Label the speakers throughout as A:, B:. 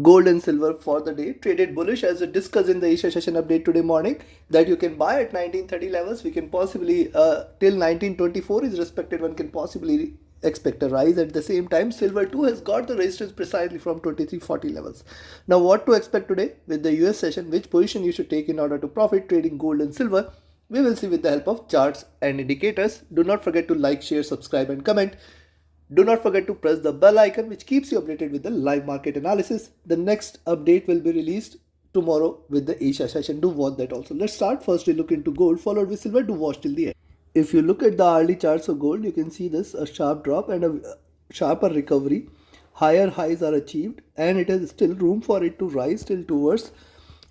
A: Gold and silver for the day traded bullish as we discussed in the Asia session update today morning that you can buy at 1930 levels. We can possibly till 1924 is respected, one can possibly expect a rise. At the same time, silver too has got the resistance precisely from 2340 levels. Now what to expect today with the US session, which position you should take in order to profit trading gold and silver, we will see with the help of charts and indicators. Do not forget to like, share, subscribe and comment. Do not forget to press the bell icon which keeps you updated with the live market analysis. The next update will be released tomorrow with the Asia session. Do watch that also. Let's start. First we look into gold followed with silver. Do watch till the end. If you look at the hourly charts of gold, you can see this a sharp drop and a sharper recovery. Higher highs are achieved and it has still room for it to rise till towards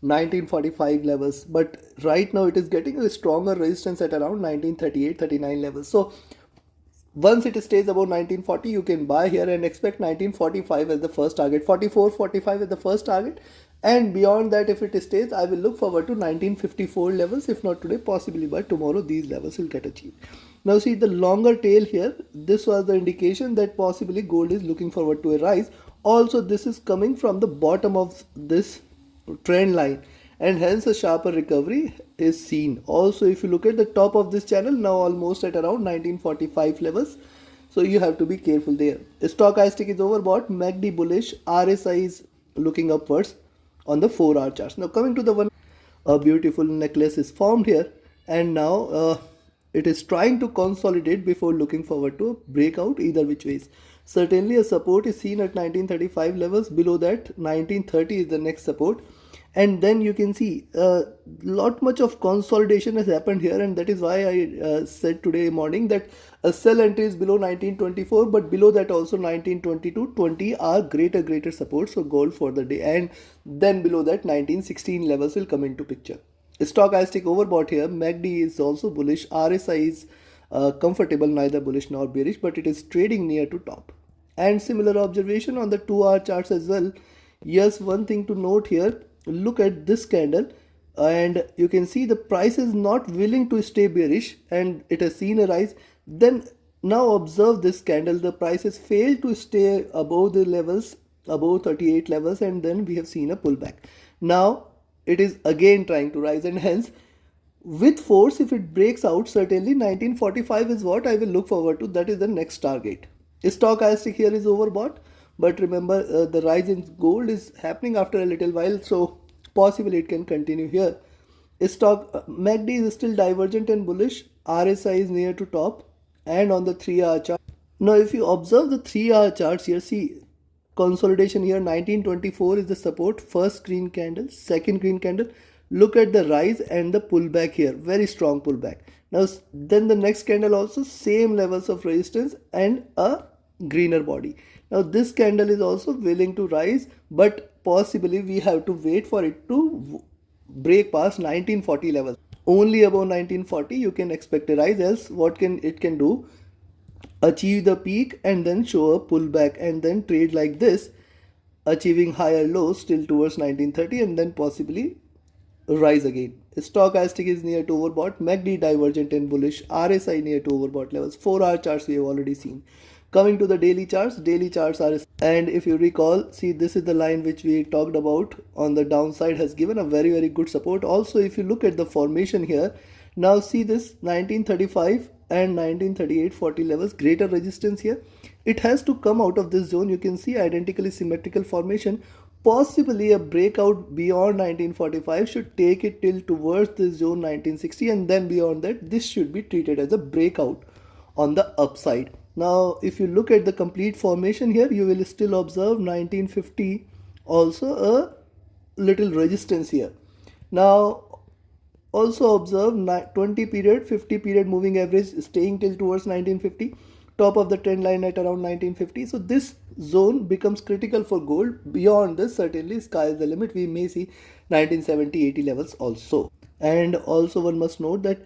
A: 1945 levels, but right now it is getting a stronger resistance at around 1938-39 levels. So once it stays above 1940, you can buy here and expect 1945 as the first target, 44-45 as the first target, and beyond that, if it stays, I will look forward to 1954 levels. If not today, possibly by tomorrow these levels will get achieved. Now see the longer tail here, this was the indication that possibly gold is looking forward to a rise. Also this is coming from the bottom of this trend line and hence a sharper recovery is seen. Also if you look at the top of this channel, now almost at around 1945 levels, so you have to be careful there. Stochastic is overbought, MACD bullish, RSI is looking upwards on the 4-hour charts. Now coming to the one, a beautiful necklace is formed here and now it is trying to consolidate before looking forward to a breakout either which ways. Certainly a support is seen at 1935 levels. Below that 1930 is the next support, and then you can see lot much of consolidation has happened here, and that is why I said today morning that a sell entry is below 1924, but below that also 1922-20 are greater support. So gold for the day, and then below that 1916 levels will come into picture. Stochastic overbought here. MACD is also bullish. RSI is comfortable, neither bullish nor bearish, but it is trading near to top. And similar observation on the 2-hour charts as well. Yes, one thing to note here, look at this candle and you can see the price is not willing to stay bearish and it has seen a rise. Then now observe this candle, the price has failed to stay above the levels, above 38 levels, and then we have seen a pullback. Now it is again trying to rise, and hence with force if it breaks out, certainly 1945 is what I will look forward to. That is the next target. Stochastic here is overbought, but remember the rise in gold is happening after a little while, so possibly it can continue here. MACD is still divergent and bullish. RSI is near to top and on the 3-hour chart. Now if you observe the 3-hour charts here, see consolidation here. 1924 is the support, first green candle, second green candle. Look at the rise and the pullback here, very strong pullback. Now then the next candle also same levels of resistance and a greener body. Now this candle is also willing to rise, but possibly we have to wait for it to break past 1940 levels. Only above 1940 you can expect a rise, else what can it can do, achieve the peak and then show a pullback and then trade like this, achieving higher lows till towards 1930 and then possibly rise again. Stochastic is near to overbought, MACD divergent and bullish, RSI near to overbought levels. 4-hour charts we have already seen. Coming to the daily charts are, and if you recall, see this is the line which we talked about on the downside, has given a very good support. Also if you look at the formation here, now see this 1935 and 1938-40 levels, greater resistance here. It has to come out of this zone. You can see identically symmetrical formation. Possibly a breakout beyond 1945 should take it till towards this zone 1960, and then beyond that this should be treated as a breakout on the upside. Now if you look at the complete formation here, you will still observe 1950 also a little resistance here. Now also observe 20 period, 50 period moving average staying till towards 1950, top of the trend line at around 1950. So this zone becomes critical for gold. Beyond this, certainly sky is the limit. We may see 1970-80 levels also. And also one must note that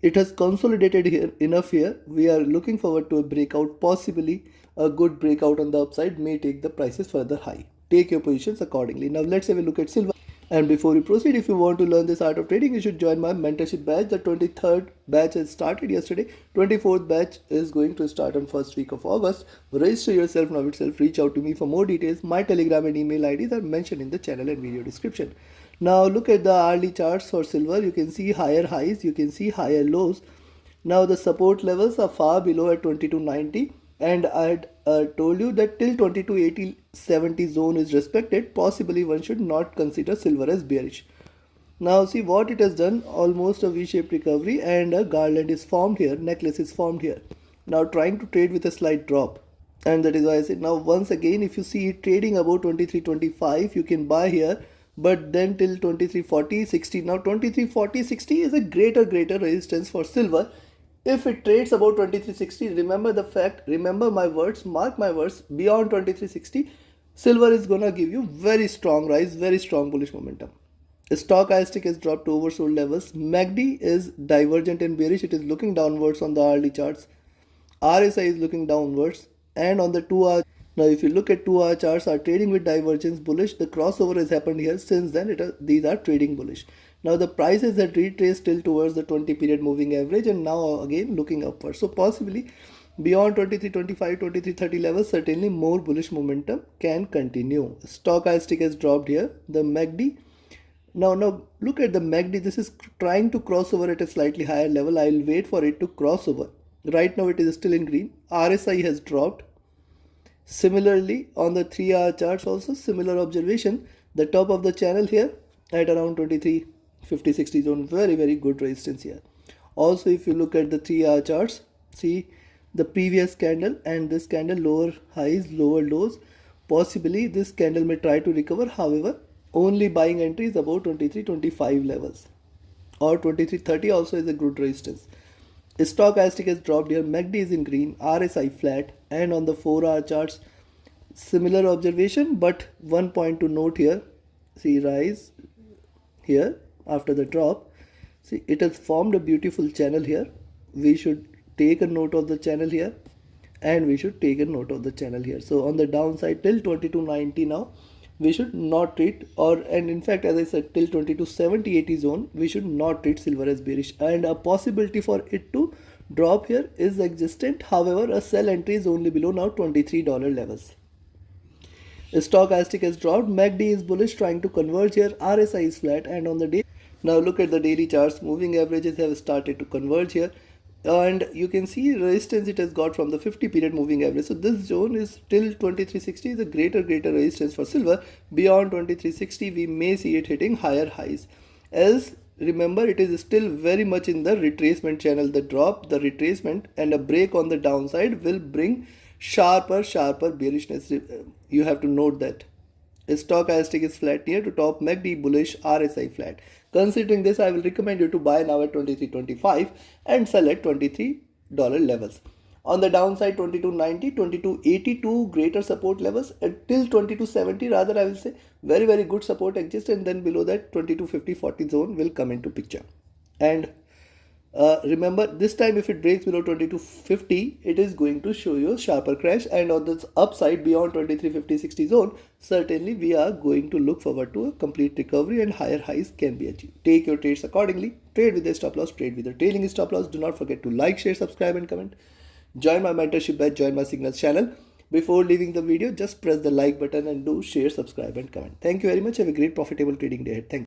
A: it has consolidated here enough here. We are looking forward to a breakout. Possibly a good breakout on the upside may take the prices further high. Take your positions accordingly. Now let's have a look at silver. And before we proceed, if you want to learn this art of trading, you should join my mentorship batch. The 23rd batch has started yesterday. 24th batch is going to start on first week of August. Register yourself now itself. Reach out to me for more details. My Telegram and email IDs are mentioned in the channel and video description. Now look at the hourly charts for silver. You can see higher highs. You can see higher lows. Now the support levels are far below at 2290, and I had told you that till 2280-70 zone is respected, possibly one should not consider silver as bearish. Now see what it has done, almost a V-shaped recovery, and a garland is formed here, necklace is formed here. Now trying to trade with a slight drop, and that is why I said now once again, if you see it trading above 2325, you can buy here, but then till 2340-60. Now 2340-60 is a greater resistance for silver. If it trades about 2360, remember the fact, remember my words, mark my words, beyond 2360, silver is gonna give you very strong rise, very strong bullish momentum. Stochastic has dropped to oversold levels. MACD is divergent and bearish. It is looking downwards on the hourly charts. RSI is looking downwards, and on the 2-hour. Now if you look at 2-hour charts are trading with divergence bullish. The crossover has happened here. Since then these are trading bullish. Now the prices had retraced till towards the 20 period moving average, and now again looking upwards. So possibly beyond 2325, 2330 levels, certainly more bullish momentum can continue. Stochastic has dropped here. The MACD. Now look at the MACD. This is trying to cross over at a slightly higher level. I will wait for it to cross over. Right now it is still in green. RSI has dropped. Similarly on the 3-hour charts also similar observation. The top of the channel here at around 2350-60 zone, very good resistance here. Also if you look at the 3-hour charts, see the previous candle and this candle, lower highs, lower lows. Possibly this candle may try to recover. However, only buying entries above 2325 levels, or 2330 also is a good resistance. Stochastic has dropped here. MACD is in green, RSI flat, and on the 4-hour charts similar observation, but one point to note here. See rise here after the drop. See it has formed a beautiful channel here. We should take a note of the channel here, and we should take a note of the channel here. So on the downside till 2290 now, we should not treat, and in fact as I said till 2270-80 zone, we should not treat silver as bearish, and a possibility for it to drop here is existent. However, a sell entry is only below now $23 levels. Stochastic has dropped. MACD is bullish, trying to converge here. RSI is flat, and on the day, now look at the daily charts. Moving averages have started to converge here, and you can see resistance it has got from the 50 period moving average. So this zone is till 2360 is a greater resistance for silver. Beyond 2360 we may see it hitting higher highs. Else remember, it is still very much in the retracement channel. The drop, the retracement, and a break on the downside will bring sharper bearishness. You have to note that. Stochastic is flat near to top, MACD bullish, RSI flat. Considering this, I will recommend you to buy now at 23.25 and sell at $23 levels. On the downside, 22.90, 22.82 greater support levels, till 22.70 rather I will say very good support exists, and then below that 22.50-40 zone will come into picture. And remember, this time if it breaks below 2250, it is going to show you a sharper crash, and on the upside beyond 2350-60 zone, certainly we are going to look forward to a complete recovery and higher highs can be achieved. Take your trades accordingly. Trade with a stop loss, trade with a trailing stop loss. Do not forget to like, share, subscribe and comment. Join my mentorship batch, join my signals channel. Before leaving the video, just press the like button and do share, subscribe and comment. Thank you very much. Have a great profitable trading day ahead. Thank you.